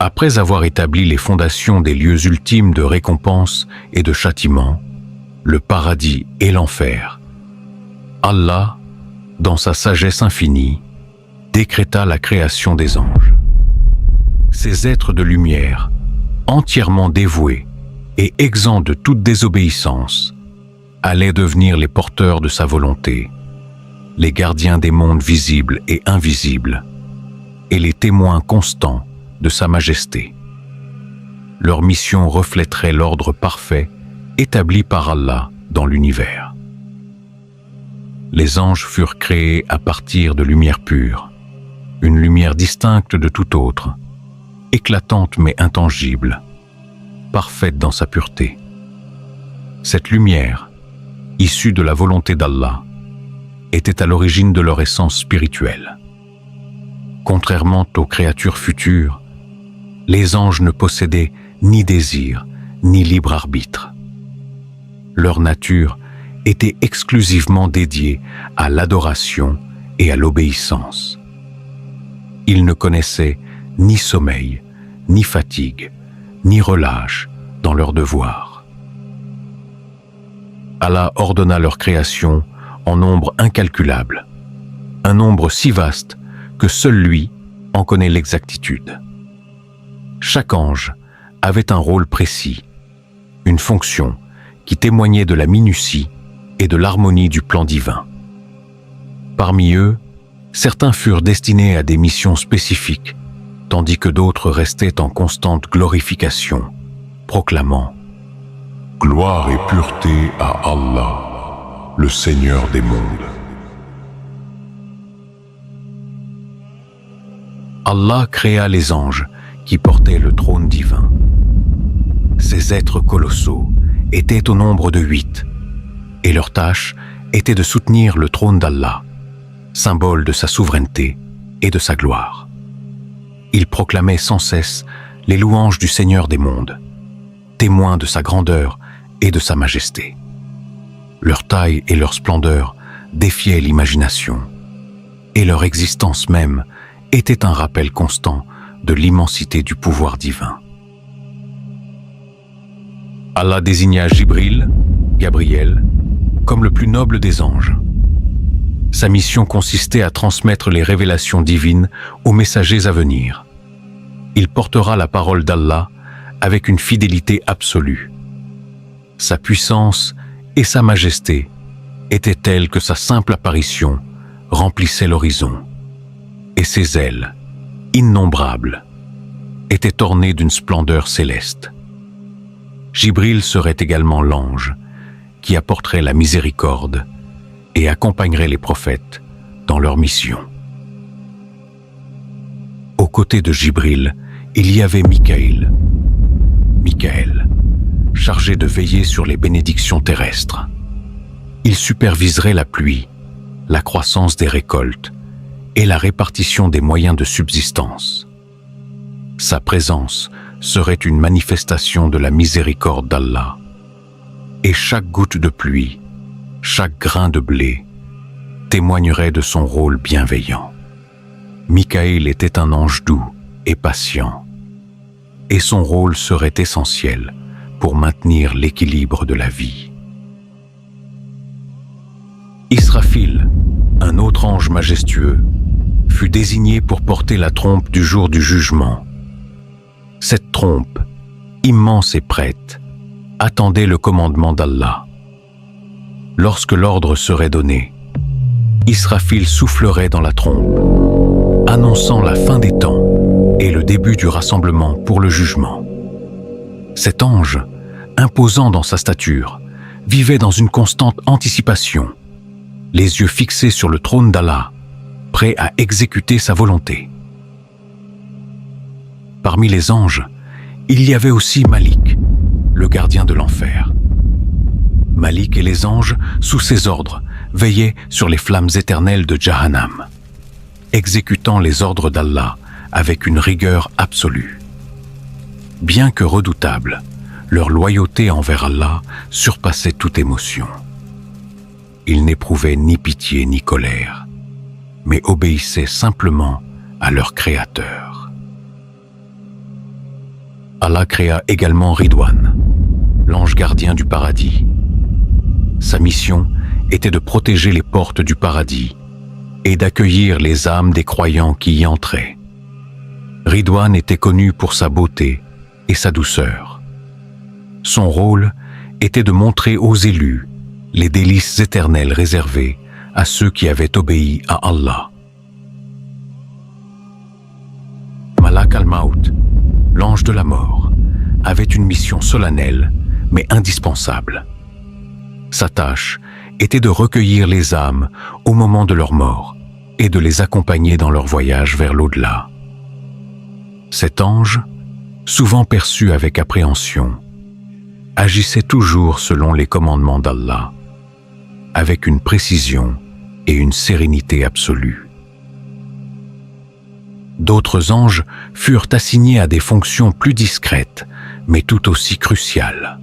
Après avoir établi les fondations des lieux ultimes de récompense et de châtiment, le paradis et l'enfer, Allah, dans sa sagesse infinie, décréta la création des anges. Ces êtres de lumière, entièrement dévoués et exempts de toute désobéissance, allaient devenir les porteurs de sa volonté, les gardiens des mondes visibles et invisibles, et les témoins constants de sa majesté. Leur mission reflèterait l'ordre parfait établi par Allah dans l'univers. Les anges furent créés à partir de lumière pure, une lumière distincte de toute autre, éclatante mais intangible, parfaite dans sa pureté. Cette lumière, issue de la volonté d'Allah, était à l'origine de leur essence spirituelle. Contrairement aux créatures futures, les anges ne possédaient ni désir, ni libre arbitre. Leur nature était exclusivement dédiée à l'adoration et à l'obéissance. Ils ne connaissaient ni sommeil, ni fatigue, ni relâche dans leurs devoirs. Allah ordonna leur création en nombre incalculable, un nombre si vaste que seul lui en connaît l'exactitude. Chaque ange avait un rôle précis, une fonction qui témoignait de la minutie et de l'harmonie du plan divin. Parmi eux, certains furent destinés à des missions spécifiques, tandis que d'autres restaient en constante glorification, proclamant « Gloire et pureté à Allah, le Seigneur des mondes. » Allah créa les anges qui portaient le trône divin. Ces êtres colossaux étaient au nombre de 8, et leur tâche était de soutenir le trône d'Allah, symbole de sa souveraineté et de sa gloire. Ils proclamaient sans cesse les louanges du Seigneur des mondes, témoins de sa grandeur et de sa majesté. Leur taille et leur splendeur défiaient l'imagination, et leur existence même était un rappel constant de l'immensité du pouvoir divin. Allah désigna Jibril, Gabriel, comme le plus noble des anges. Sa mission consistait à transmettre les révélations divines aux messagers à venir. Il portera la parole d'Allah avec une fidélité absolue. Sa puissance et sa majesté étaient telles que sa simple apparition remplissait l'horizon, et ses ailes, innombrables, étaient ornées d'une splendeur céleste. Jibril serait également l'ange qui apporterait la miséricorde et accompagnerait les prophètes dans leur mission. Aux côtés de Jibril, il y avait Mikaël, chargé de veiller sur les bénédictions terrestres. Il superviserait la pluie, la croissance des récoltes et la répartition des moyens de subsistance. Sa présence serait une manifestation de la miséricorde d'Allah, et chaque goutte de pluie, chaque grain de blé, témoignerait de son rôle bienveillant. Mikaël était un ange doux et patient, et son rôle serait essentiel pour maintenir l'équilibre de la vie. Israfil, un autre ange majestueux, fut désigné pour porter la trompe du jour du jugement. Cette trompe, immense et prête, attendait le commandement d'Allah. Lorsque l'ordre serait donné, Israfil soufflerait dans la trompe, annonçant la fin des temps et le début du rassemblement pour le jugement. Cet ange, imposant dans sa stature, vivait dans une constante anticipation, les yeux fixés sur le trône d'Allah, prêt à exécuter sa volonté. Parmi les anges, il y avait aussi Malik, le gardien de l'enfer. Malik et les anges, sous ses ordres, veillaient sur les flammes éternelles de Jahannam, exécutant les ordres d'Allah avec une rigueur absolue. Bien que redoutables, leur loyauté envers Allah surpassait toute émotion. Ils n'éprouvaient ni pitié ni colère, mais obéissaient simplement à leur Créateur. Allah créa également Ridwan, l'ange gardien du paradis. Sa mission était de protéger les portes du paradis et d'accueillir les âmes des croyants qui y entraient. Ridwan était connu pour sa beauté et sa douceur. Son rôle était de montrer aux élus les délices éternelles réservées à ceux qui avaient obéi à Allah. Malak al-Maut, l'ange de la mort, avait une mission solennelle mais indispensable. Sa tâche était de recueillir les âmes au moment de leur mort et de les accompagner dans leur voyage vers l'au-delà. Cet ange, souvent perçu avec appréhension, agissait toujours selon les commandements d'Allah, avec une précision et une sérénité absolue. D'autres anges furent assignés à des fonctions plus discrètes, mais tout aussi cruciales.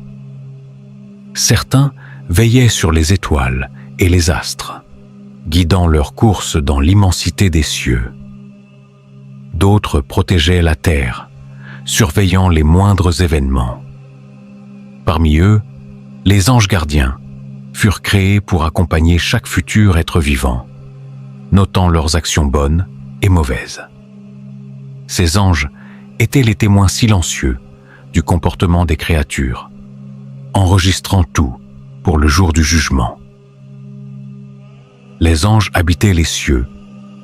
Certains veillaient sur les étoiles et les astres, guidant leur course dans l'immensité des cieux. D'autres protégeaient la terre, surveillant les moindres événements. Parmi eux, les anges gardiens furent créés pour accompagner chaque futur être vivant, notant leurs actions bonnes et mauvaises. Ces anges étaient les témoins silencieux du comportement des créatures, enregistrant tout pour le jour du jugement. Les anges habitaient les cieux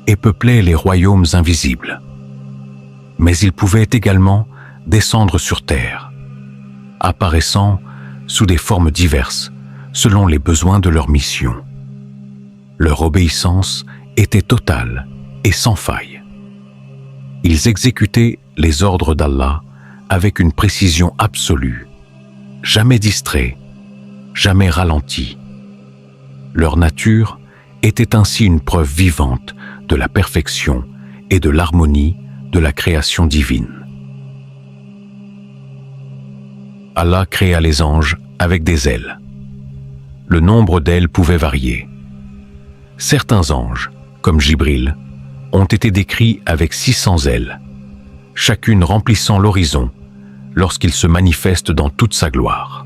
et peuplaient les royaumes invisibles. Mais ils pouvaient également descendre sur terre, apparaissant sous des formes diverses selon les besoins de leur mission. Leur obéissance était totale et sans faille. Ils exécutaient les ordres d'Allah avec une précision absolue, jamais distraits, jamais ralentis. Leur nature était ainsi une preuve vivante de la perfection et de l'harmonie de la création divine. Allah créa les anges avec des ailes. Le nombre d'ailes pouvait varier. Certains anges, comme Jibril, ont été décrits avec 600 ailes, chacune remplissant l'horizon lorsqu'il se manifeste dans toute sa gloire.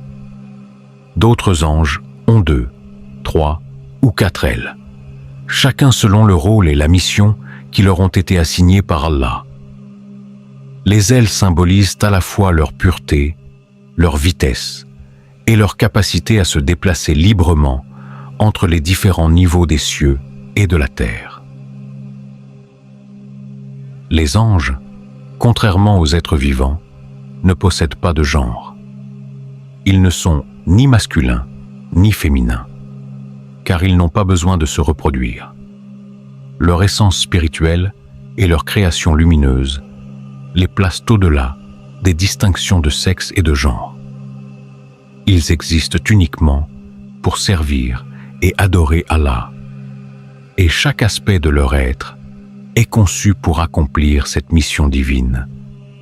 D'autres anges ont 2, 3 ou 4 ailes, chacun selon le rôle et la mission qui leur ont été assignés par Allah. Les ailes symbolisent à la fois leur pureté, leur vitesse et leur capacité à se déplacer librement entre les différents niveaux des cieux et de la terre. Les anges, contrairement aux êtres vivants, ne possèdent pas de genre. Ils ne sont ni masculins ni féminins, car ils n'ont pas besoin de se reproduire. Leur essence spirituelle et leur création lumineuse les placent au-delà des distinctions de sexe et de genre. Ils existent uniquement pour servir et adorer Allah, et chaque aspect de leur être est conçu pour accomplir cette mission divine,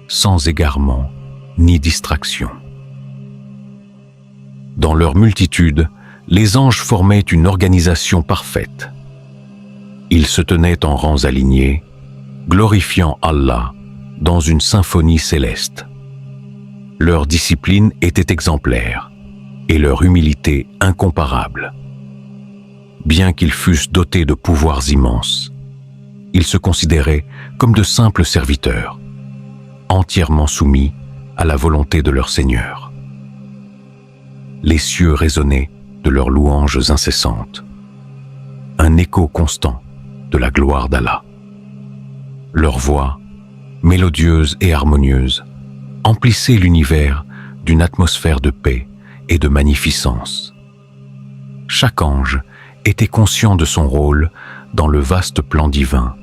sans égarement ni distraction. Dans leur multitude, les anges formaient une organisation parfaite. Ils se tenaient en rangs alignés, glorifiant Allah dans une symphonie céleste. Leur discipline était exemplaire et leur humilité incomparable. Bien qu'ils fussent dotés de pouvoirs immenses, ils se considéraient comme de simples serviteurs, entièrement soumis à la volonté de leur Seigneur. Les cieux résonnaient de leurs louanges incessantes, un écho constant de la gloire d'Allah. Leur voix, mélodieuse et harmonieuse, emplissait l'univers d'une atmosphère de paix et de magnificence. Chaque ange était conscient de son rôle dans le vaste plan divin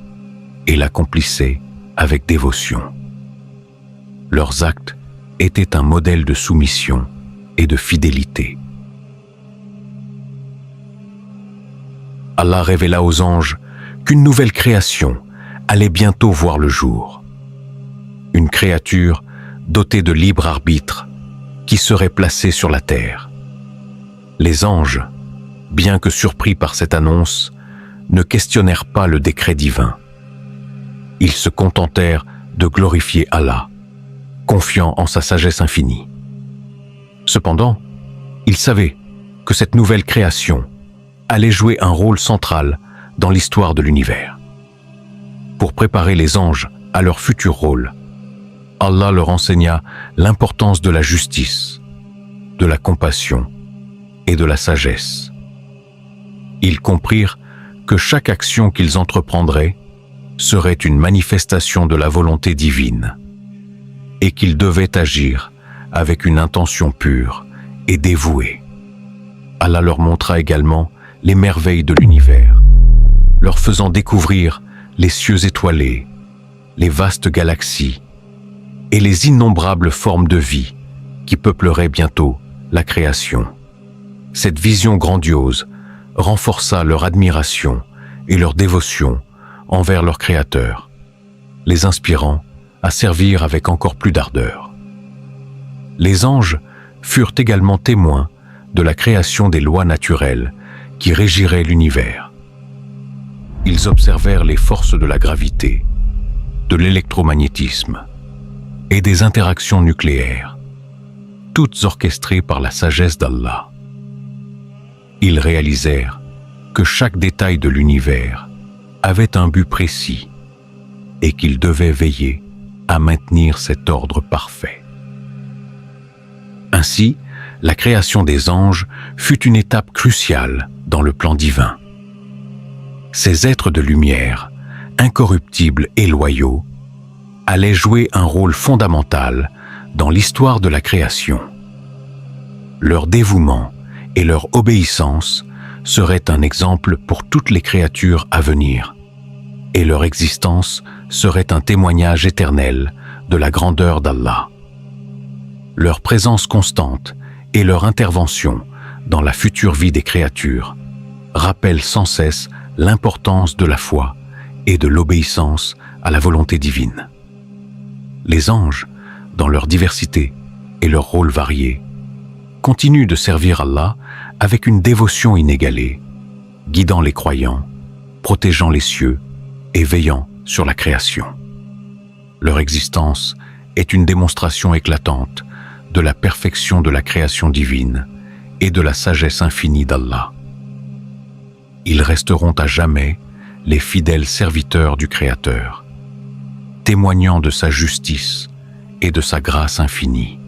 et l'accomplissait avec dévotion. Leurs actes étaient un modèle de soumission et de fidélité. Allah révéla aux anges qu'une nouvelle création allait bientôt voir le jour. Une créature dotée de libre arbitre qui serait placée sur la terre. Les anges, bien que surpris par cette annonce, ne questionnèrent pas le décret divin. Ils se contentèrent de glorifier Allah, confiant en sa sagesse infinie. Cependant, il savait que cette nouvelle création allait jouer un rôle central dans l'histoire de l'univers. Pour préparer les anges à leur futur rôle, Allah leur enseigna l'importance de la justice, de la compassion et de la sagesse. Ils comprirent que chaque action qu'ils entreprendraient serait une manifestation de la volonté divine et qu'ils devaient agir avec une intention pure et dévouée. Allah leur montra également les merveilles de l'univers, leur faisant découvrir les cieux étoilés, les vastes galaxies et les innombrables formes de vie qui peupleraient bientôt la création. Cette vision grandiose renforça leur admiration et leur dévotion envers leur Créateur, les inspirant à servir avec encore plus d'ardeur. Les anges furent également témoins de la création des lois naturelles qui régiraient l'univers. Ils observèrent les forces de la gravité, de l'électromagnétisme et des interactions nucléaires, toutes orchestrées par la sagesse d'Allah. Ils réalisèrent que chaque détail de l'univers avait un but précis et qu'ils devaient veiller à maintenir cet ordre parfait. Ainsi, la création des anges fut une étape cruciale dans le plan divin. Ces êtres de lumière, incorruptibles et loyaux, allaient jouer un rôle fondamental dans l'histoire de la création. Leur dévouement et leur obéissance seraient un exemple pour toutes les créatures à venir, et leur existence serait un témoignage éternel de la grandeur d'Allah. Leur présence constante et leur intervention dans la future vie des créatures rappellent sans cesse l'importance de la foi et de l'obéissance à la volonté divine. Les anges, dans leur diversité et leurs rôles variés, continuent de servir Allah avec une dévotion inégalée, guidant les croyants, protégeant les cieux et veillant sur la création. Leur existence est une démonstration éclatante de la perfection de la création divine et de la sagesse infinie d'Allah. Ils resteront à jamais les fidèles serviteurs du Créateur, témoignant de sa justice et de sa grâce infinie.